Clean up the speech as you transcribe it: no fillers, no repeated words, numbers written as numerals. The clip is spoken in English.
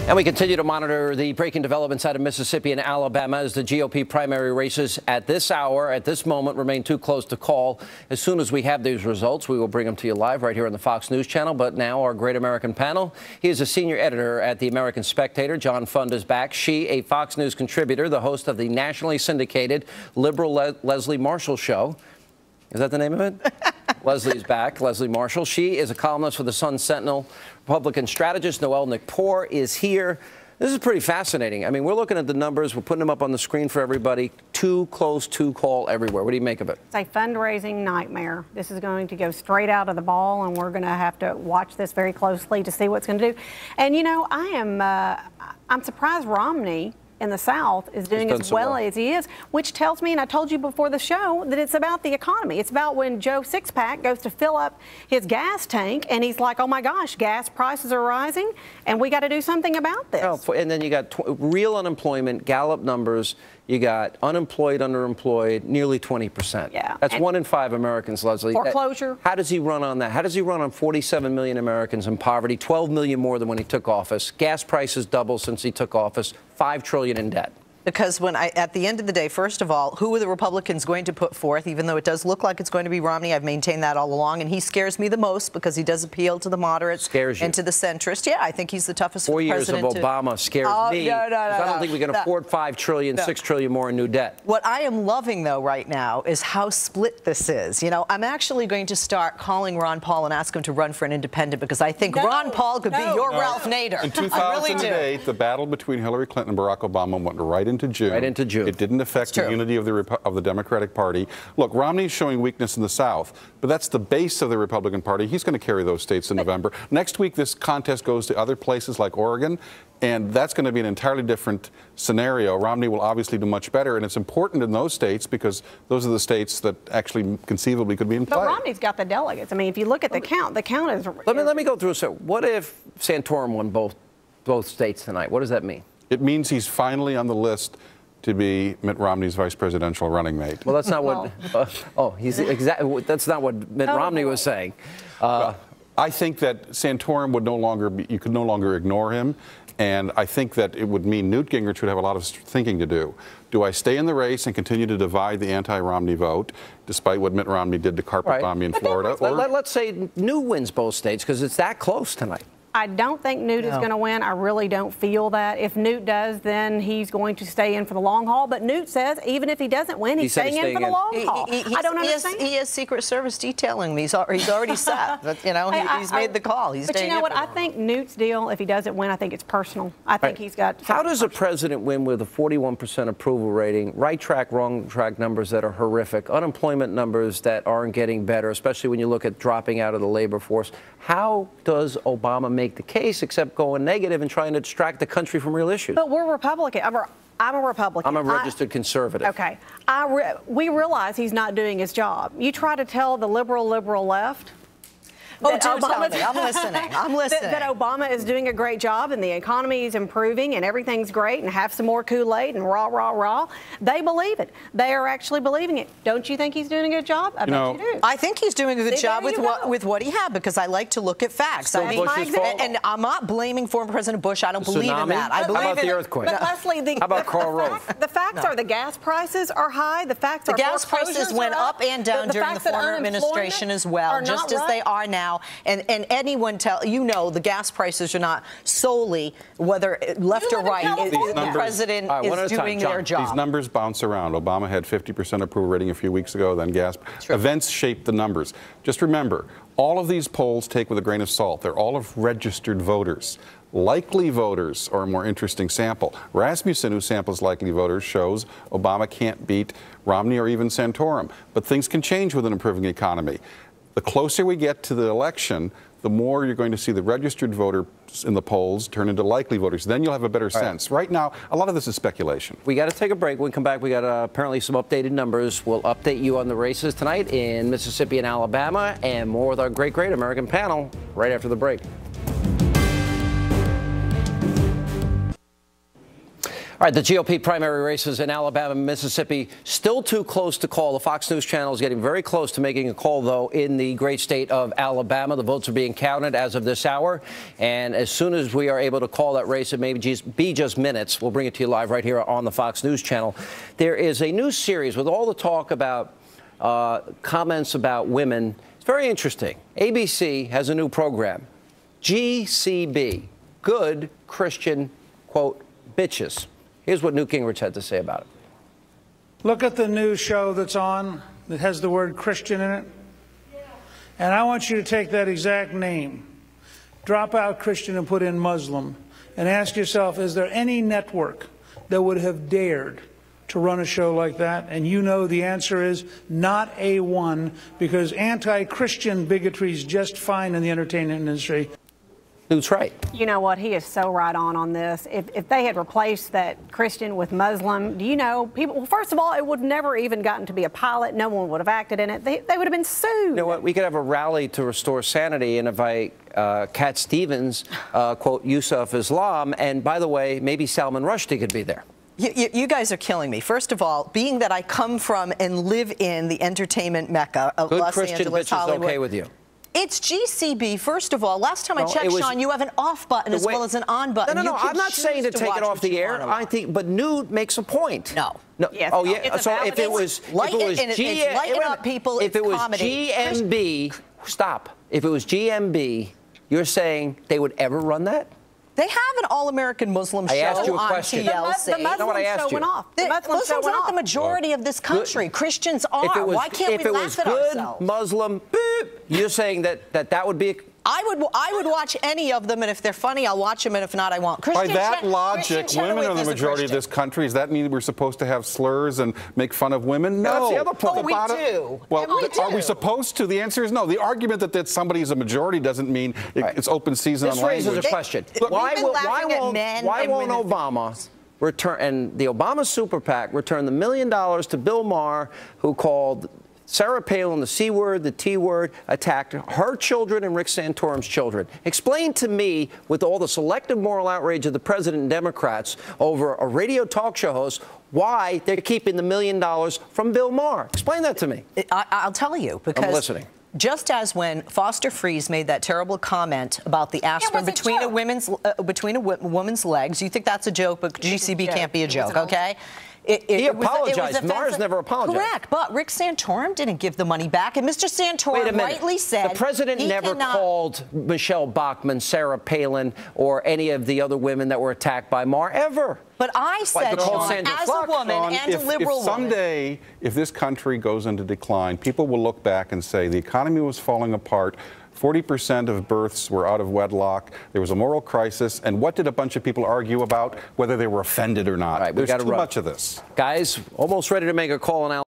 And we continue to monitor the breaking developments out of Mississippi and Alabama as the GOP primary races at this hour, at this moment, remain too close to call. As soon as we have these results, we will bring them to you live right here on the Fox News Channel. But now our great American panel. He is a senior editor at the American Spectator. John Fund is back. She, a Fox News contributor, the host of the nationally syndicated liberal Leslie Marshall Show. Is that the name of it? Leslie's back. Leslie Marshall. She is a columnist for the Sun Sentinel. Republican strategist Noel Nikpour is here. This is pretty fascinating. I mean, we're looking at the numbers. We're putting them up on the screen for everybody. Too close to call everywhere. What do you make of it? It's a fundraising nightmare. This is going to go straight out of the ball, and we're going to have to watch this very closely to see what's going to do. And, you know, I'm surprised Romney in the South is doing as well as he is, which tells me, and I told you before the show, that it's about the economy. It's about when Joe Sixpack goes to fill up his gas tank and he's like, oh my gosh, gas prices are rising and we got to do something about this. Oh, and then you got real unemployment, Gallup numbers. You got unemployed, underemployed, nearly 20%. Yeah. That's 1 in 5 Americans, Leslie. Foreclosure. How does he run on that? How does he run on 47 million Americans in poverty, 12 million more than when he took office? Gas prices doubled since he took office, $5 trillion in debt. Because at the end of the day, first of all, who are the Republicans going to put forth? Even though it does look like it's going to be Romney, I've maintained that all along, and he scares me the most because he does appeal to the moderates and to the centrist. Yeah, I think he's the toughest president. 4 years of Obama scares me. I don't think we can afford $5 trillion, $6 trillion more in new debt. What I am loving, though, right now is how split this is. You know, I'm actually going to start calling Ron Paul and ask him to run for an independent because I think Ron Paul could be your Ralph Nader. In 2008, the battle between Hillary Clinton and Barack Obama went right into June. Right into June. It didn't affect the unity of the Democratic Party. Look, Romney's showing weakness in the South, but that's the base of the Republican Party. He's going to carry those states in November. Next week, this contest goes to other places like Oregon, and that's going to be an entirely different scenario. Romney will obviously do much better, and it's important in those states because those are the states that actually conceivably could be in play. But Romney's got the delegates. I mean, if you look at the count is... Let me go through. So what if Santorum won both states tonight? What does that mean? It means he's finally on the list to be Mitt Romney's vice presidential running mate. Well, that's not what. That's not what Mitt Romney was saying. Well, I think that Santorum would no longer be. You could no longer ignore him, and I think that it would mean Newt Gingrich would have a lot of thinking to do. Do I stay in the race and continue to divide the anti-Romney vote, despite what Mitt Romney did to carpet bomb me in Florida? Let's say Newt wins both states because it's that close tonight. I don't think Newt is going to win. I really don't feel that. If Newt does, then he's going to stay in for the long haul. But Newt says even if he doesn't win, he's staying in for the long haul. I don't understand. He has Secret Service detailing me. He's already set. But, you know, he's made the call. He's but you know what? I think Newt's deal, if he doesn't win, I think it's personal. I think he's got... How does a president win with a 41% approval rating, right track, wrong track numbers that are horrific, unemployment numbers that aren't getting better, especially when you look at dropping out of the labor force? How does Obama make the case except going negative and trying to distract the country from real issues? But we're Republican. I'm a Republican. I'm a registered conservative. Okay. We realize he's not doing his job. You try to tell the liberal left Oh, tell me. I'm listening. I'm listening. That Obama is doing a great job and the economy is improving and everything's great and have some more Kool-Aid and rah, rah, rah. They believe it. They are actually believing it. Don't you think he's doing a good job? I bet you do. I think he's doing a good job with what he had because I like to look at facts. And I'm not blaming former President Bush. I don't believe in that. I believe How about the earthquake? But Leslie, how about Karl Rove? The facts are the gas prices are high. The facts are the gas prices went up and down during the former administration as well, just as they are now. And anyone the gas prices are not solely whether left or right. The president is doing their job. These numbers bounce around. Obama had 50% approval rating a few weeks ago, then gas. Events shaped the numbers. Just remember, all of these polls take with a grain of salt. They're all of registered voters. Likely voters are a more interesting sample. Rasmussen, who samples likely voters, shows Obama can't beat Romney or even Santorum. But things can change with an improving economy. The closer we get to the election, the more you're going to see the registered voters in the polls turn into likely voters. Then you'll have a better sense. Right now, a lot of this is speculation. We got to take a break. When we come back, we got apparently some updated numbers. We'll update you on the races tonight in Mississippi and Alabama, and more with our great American panel right after the break. All right, the GOP primary races in Alabama and Mississippi still too close to call. The Fox News channel is getting very close to making a call, though, in the great state of Alabama. The votes are being counted as of this hour, and as soon as we are able to call that race, it may be just minutes. We'll bring it to you live right here on the Fox News channel. There is a new series with all the talk about comments about women. It's very interesting. ABC has a new program, GCB, Good Christian, quote, Bitches. Here's what Newt Gingrich had to say about it. Look at the new show that's on that has the word Christian in it. And I want you to take that exact name, drop out Christian and put in Muslim, and ask yourself, is there any network that would have dared to run a show like that? And you know the answer is not A1, because anti-Christian bigotry is just fine in the entertainment industry. Newt's right. You know what? He is so right on this. If they had replaced that Christian with Muslim, do you know, people, well, first of all, it would have never even gotten to be a pilot. No one would have acted in it. They would have been sued. You know what? We could have a rally to restore sanity and invite Cat Stevens, quote, Yusuf Islam. And by the way, maybe Salman Rushdie could be there. You guys are killing me. First of all, being that I come from and live in the entertainment mecca of Los Angeles, Hollywood. Okay with you? It's GCB, first of all. Last time I checked, Sean, you have an off button as well as an on button. No, I'm not saying to take it off the air. I think, but Newt makes a point. No. Yes, oh, yeah. So if it was GMB, stop. If it was GMB, you're saying they would ever run that? They have an all-American Muslim show on TLC. The Muslim show went off. The Muslims are not the majority of this country. Christians are. Why can't we laugh at ourselves? If it was good Muslim, boop, you're saying that would be... I would watch any of them, and if they're funny, I'll watch them, and if not, I won't. By that logic, women are the majority of this country. Does that mean we're supposed to have slurs and make fun of women? No. That's the other point. We do. Well, are we supposed to? The answer is no. The argument that somebody is a majority doesn't mean it's open season on language. This raises a question. Why won't Obama return, and the Obama Super PAC return the $1 million to Bill Maher, who called Sarah Palin the C word, the T word, attacked her children and Rick Santorum's children? Explain to me, with all the selective moral outrage of the president and Democrats over a radio talk show host, why they're keeping the $1 million from Bill Maher. Explain that to me. I'll tell you, because I'm listening. Just as when Foster Freeze made that terrible comment about the aspirin between a woman's legs, you think that's a joke, but GCB can't be a joke, okay? He apologized. Maher's never apologized. Correct, but Rick Santorum didn't give the money back, and Mr. Santorum rightly said the president never called Michelle Bachmann, Sarah Palin, or any of the other women that were attacked by Maher ever. But I said, Sean, as a woman and a liberal woman. Someday, if this country goes into decline, people will look back and say the economy was falling apart. 40% of births were out of wedlock. There was a moral crisis. And what did a bunch of people argue about? Whether they were offended or not. Right, There's too much of this. Guys, almost ready to make a call on